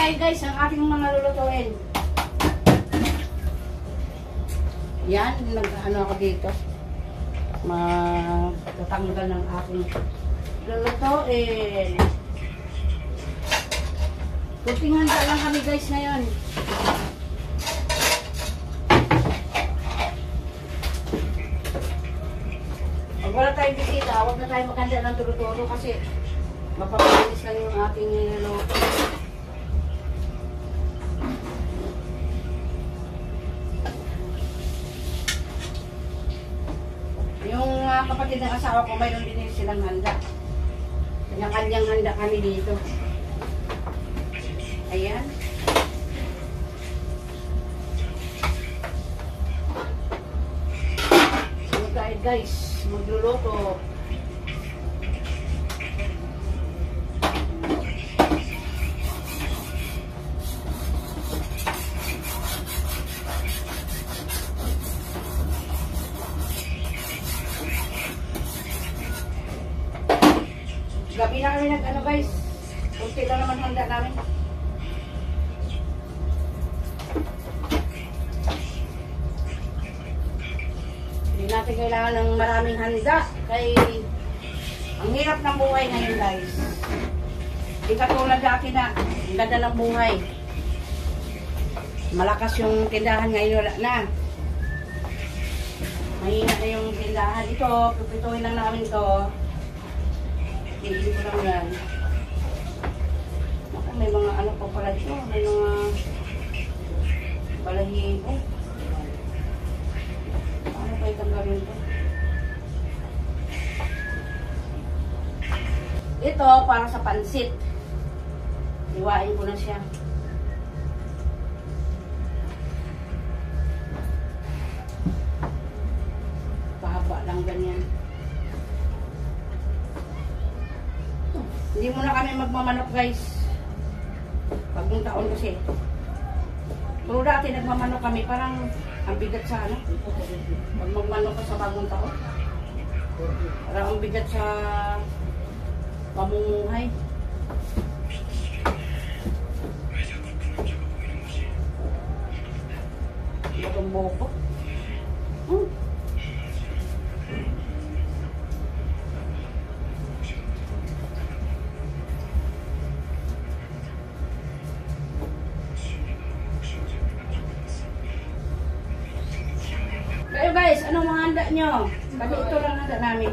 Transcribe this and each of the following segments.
tayo guys ang ating mga lulutuin. Yan, nag-ano ako dito. Matatanggal ng aking lulutuin. Kunting handa lang kami guys ngayon. Pag wala tayong bisita, huwag na tayo maghanda ng turo-turo kasi mapapabilis lang yung ating niluluto. Yung kapatid ng asawa ko, mayroon din silang handa. Kanya-kanyang handa kami dito. Ayan. So guys, magluluto. Gabi na kami nag-ano guys. Kunti lang naman handa namin. Hindi natin kailangan ng maraming handa. Kaya ang hirap ng buhay ngayon guys. Hindi katulad dati na ang ganda ng buhay. Malakas yung tindahan ngayon, wala na. Mahina na yung tindahan. Ito, pupituhin lang namin ito. Tigil ko lang yan. Ako, may mga ano pa pala ito. May mga balahibo. Paano kayo tanggalin ito? Ito, para sa pansit. Iwain ko na siya. Pahaba lang ganyan. Hindi muna kami magmamanok guys. Bagong taon kasi. Pero dati nagmamanok kami, parang ang bigat sa ano. Pag magmanok ka sa bagong taon. Parang ang bigat sa pamumuhay. Itong boko. Kayo guys, anong mga handa nyo? Kami ito lang handa namin.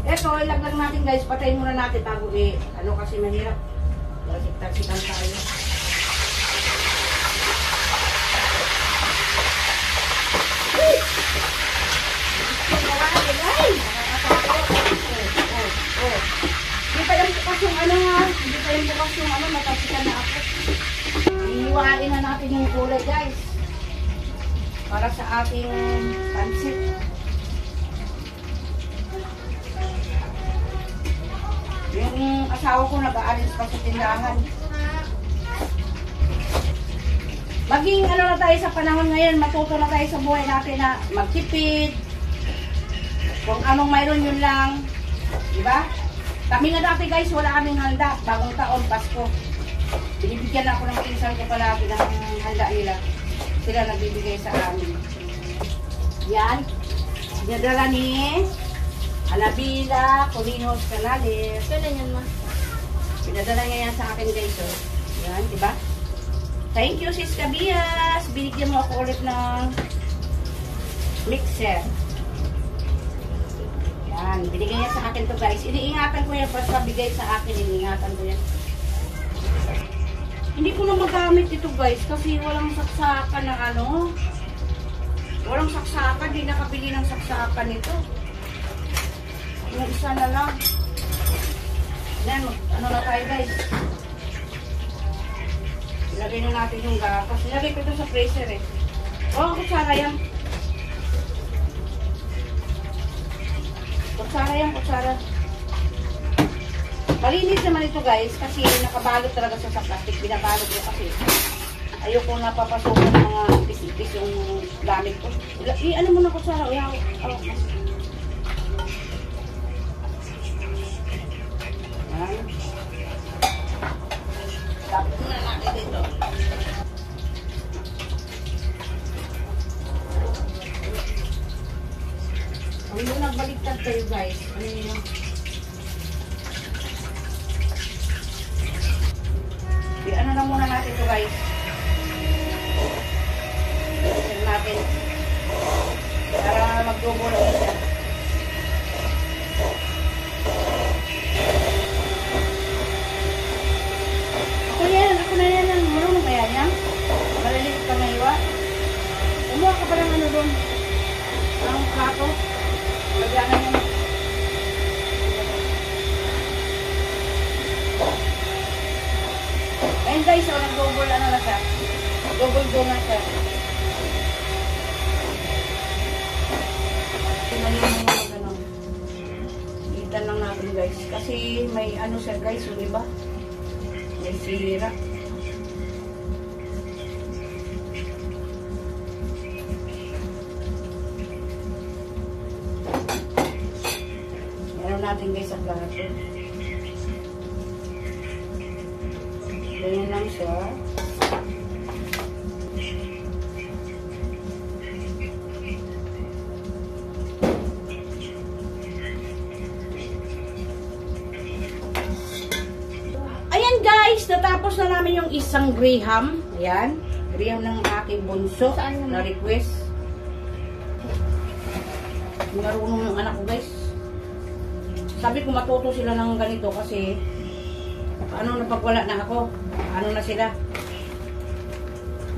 Ito, ilaglag natin guys. Patayin muna natin bago ano kasi mahirap. Talsikan tayo. Hindi pa yung bukas yung ano ha. Hindi pa yung bukas yung ano. Matasikan na ako. Iiwain na natin yung kulay guys. Para sa ating pansit. Yung asawa ko nag-aalis pa sa tindahan. Maging ano na tayo sa panahon ngayon. Matuto na tayo sa buhay natin na magtipid. Kung anong mayroon yun lang. Diba? Kami nga dati guys, wala kaming handa. Bagong taon, Pasko. Binibigyan ako ng pinsan ko palagi ng handa nila. Sila nagbibigay sa amin. Yan. Dinadala ni Alabila, Colinos, Canales. Kailan yan ma? Pinadala niya yan sa akin guys. So. Yan, diba? Thank you sis Kabias. Binigyan mo ako ulit ng mixer. Yan, binigay niya sa akin to guys. Iniingatan ko yan para bigay sa akin. Iniingatan ko yan. Hindi ko na magamit ito guys kasi walang saksakan ng ano. Walang saksakan. Hindi nakabili ng saksakan ito. Yung isa na lang. Yan, ano na tayo guys. Ilagay na natin yung gatas. Ilagay ko ito sa freezer eh. Oh, kutsara yan. Kutsara yan, kutsara. Malinis naman ito guys kasi nakabalot talaga sa plastic. Binabalot ko kasi Ayoko napapasukan ng mga ipis-ipis yung gamit ko. Ano mo na ko sa Yan. Tapos na natin dito. Ang mo nagbaliktad kayo guys. Ano yun? Ano lang muna natin ito guys. Tignan natin. Para mag-double ulit siya. Ako na yan. Marunong kaya niya? Maliliit ka na iwa. Umuha ka pa ng ano doon. Ang plato. Lagyan na yan. Ayun guys, nag-double ano na siya. Double go na siya. Tingnan mo mga ganun. Itan lang natin guys. Kasi may ano siya guys, yung iba. May sira. Ano natin guys ang plato. Ganyan lang siya. Ayan guys, natapos na namin yung isang graham. Ayan, graham ng aking bunso na request. Marunong yung anak ko guys. Sabi ko matuto sila ng ganito kasi ano na pagwala na ako? Ano na sila?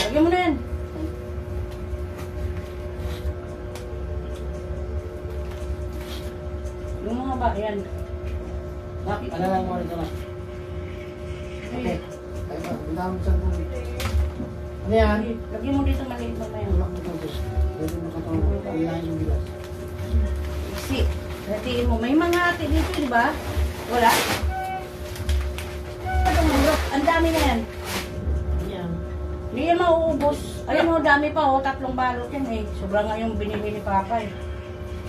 Lagyan mo na yan. Yung mga ba, yan. Bakit? Ano lang mo rin naman? Okay. Ay ba, binamit sa tubig. Ano yan? Lagyan mo dito maliit na yan. Wala ko ito. Pwede makatawag ang ilahin yung bilas. Isi. Hatiin mo. May mga hati dito, di ba? Wala. Ang dami na yan. Yan. Hindi yan mauubos. Ayun mo, dami pa oh. 3 balot yan eh. Sobrang nga yung binili ni Papa eh.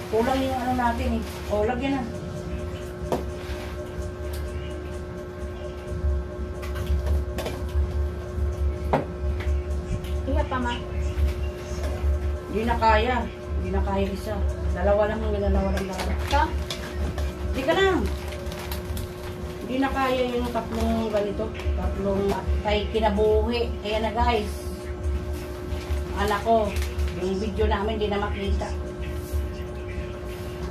Kulang yung ano natin eh. O, lagyan na. Iya pa ma. Hindi na kaya. Hindi na kaya isa. Dalawa lang. Ito? Hindi ka lang. Hindi na kaya yung 3 ganito. 3 tay kinabuhi. Ayan na guys. Anak ko. Yung video namin hindi na makita.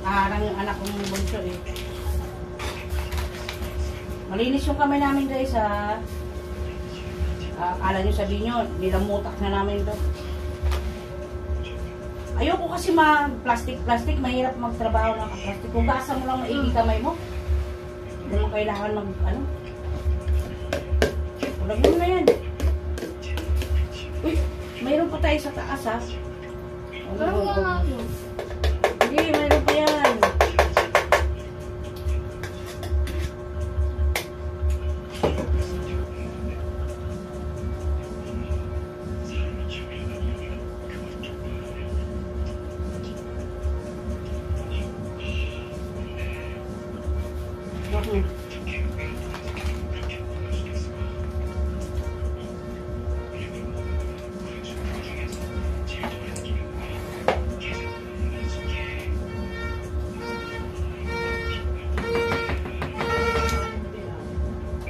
Arang yung anak kong bunso eh. Malinis yung kamay namin guys ha. Akala nyo sabihin nyo, nilamutak na namin ito. Ayoko kasi plastic, mahirap magtrabaho ng plastic. Kung gasa mo lang maigi kamay mo, hindi mo kailangan ano. Lagyan mo na yan. Uy, mayroon pa tayo sa taas ha. Hindi, mayroon pa yan.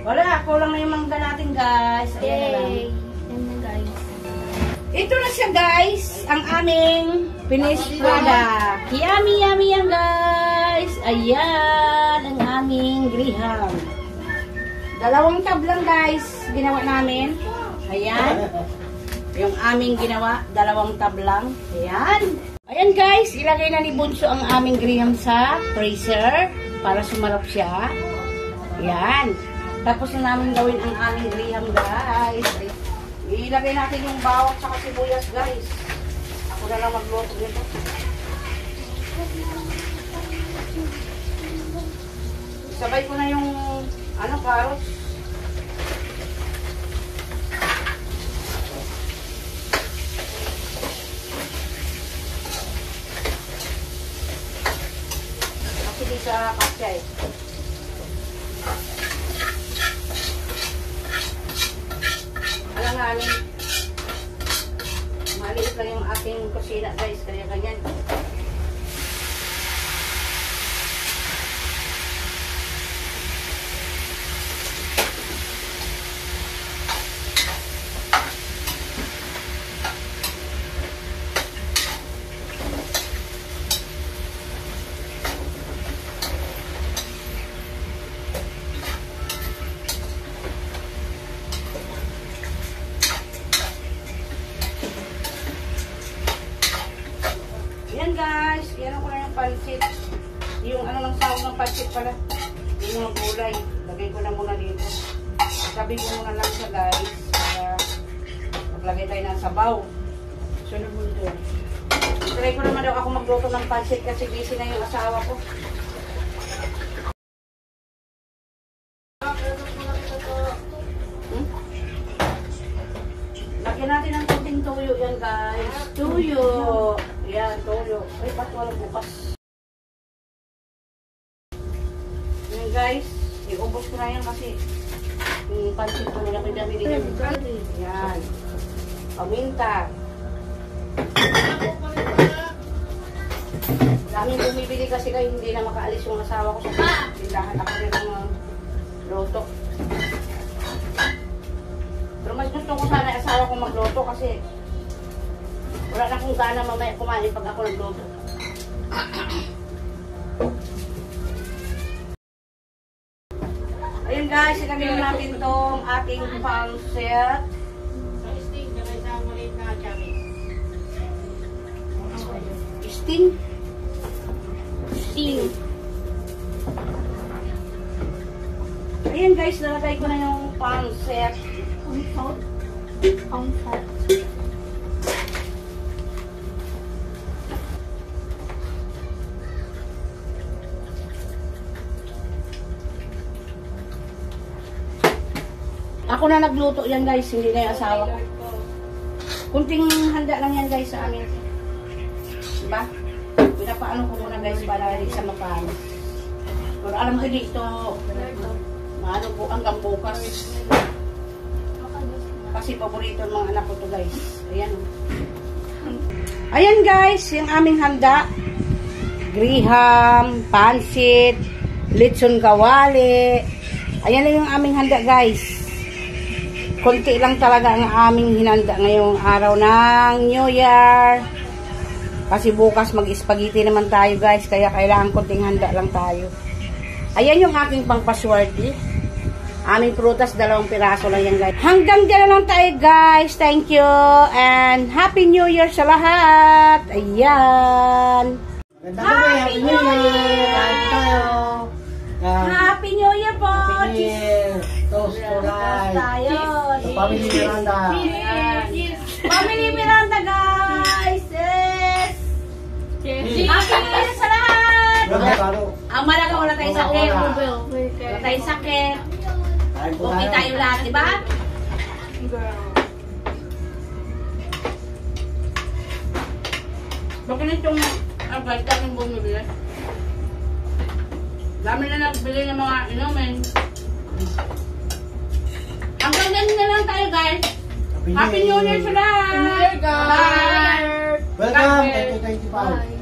Wala, kulang na yung mangga natin guys. Ayan na lang. Yay! Yan na guys. Ito na siya guys, ang aming finished product. Yummy, yummy yan guys. Ayan, ang aming graham. 2 tab lang guys, ginawa namin. Ayan. Yung aming ginawa, 2 tab lang. Ayan. Ayan guys, ilagay na ni Bunso ang aming graham sa freezer para sumarap siya. Ayan. Tapos na namin gawin ang aming graham guys. Ilagay natin yung bawang at sibuyas guys. Ako na lang magluto nito. Sabay ko na yung carrots. siya eh. Alanganin. Maliit lang yung aking kusina guys, kaya ganyan. Yan guys, yan ko na yung pansit. Yung ano ng sahog ng pansit pala. Yung mga gulay. Lagay ko na muna dito. Sabi ko muna lang siya guys. Para maglagay tayo ng sabaw. Sunod mo dito. Try ko naman daw ako magluto ng pansit kasi busy na yung asawa ko. Lagyan natin ng konting tuyo yan guys. Tuyo. Yan, tuyo. Ay, ba't walang bukas? Yan guys. Iubos ko na yan kasi yung pansit ko nila pinamili dito. Yan. Paminta. Daming bumibili kasi kayo hindi na makaalis yung asawa ko sa tindahan. Ako rin ang luto. Pero mas gusto ko sana asawa ko magluto kasi wala na akong gana mamaya kumain pag ako nagluto. Ayun guys, ilagay na natin itong ating pansit. Sting? Sting. Ayan guys, nalagay ko na yung pansit. Pangkat. Ako na nagluto yan guys, hindi na yung asawa ko. Kunting handa lang yan guys sa amin. Diba? Pinapaano ko muna guys para hindi sa mapaano. Pero alam ko dito, maano po hanggang bukas. Kasi paborito ng mga anak ko to guys. Ayan. Ayan guys, yung aming handa. Griham, pansit, lechon kawali. Ayan na yung aming handa guys. Konti lang talaga ang aming hinanda ngayong araw ng New Year. Kasi bukas mag-spaghetti naman tayo guys. Kaya kailangan konting handa lang tayo. Ayan yung aking pangpaswerte. Aming prutas, 2 piraso lang yan guys. Hanggang dyan lang tayo guys. Thank you. And Happy New Year sa lahat. Ayan. Happy New Year! Kain tayo! Happy New Year po. Happy New Year! Toast to life! Tayo. Family Miranda! Family Miranda guys. Yes. Happy New Year sa lahat. Ang malaga wala tayong sakit. Wala tayong sakit. Okay tayo lahat, di ba? Bakit itong agad kaming bumibili? Dami na nagbili ng mga inumin. Hanggang ganun na lang tayo guys. Happy New Year sa lahat! Happy New Year, guys! Bye! Welcome! 2025!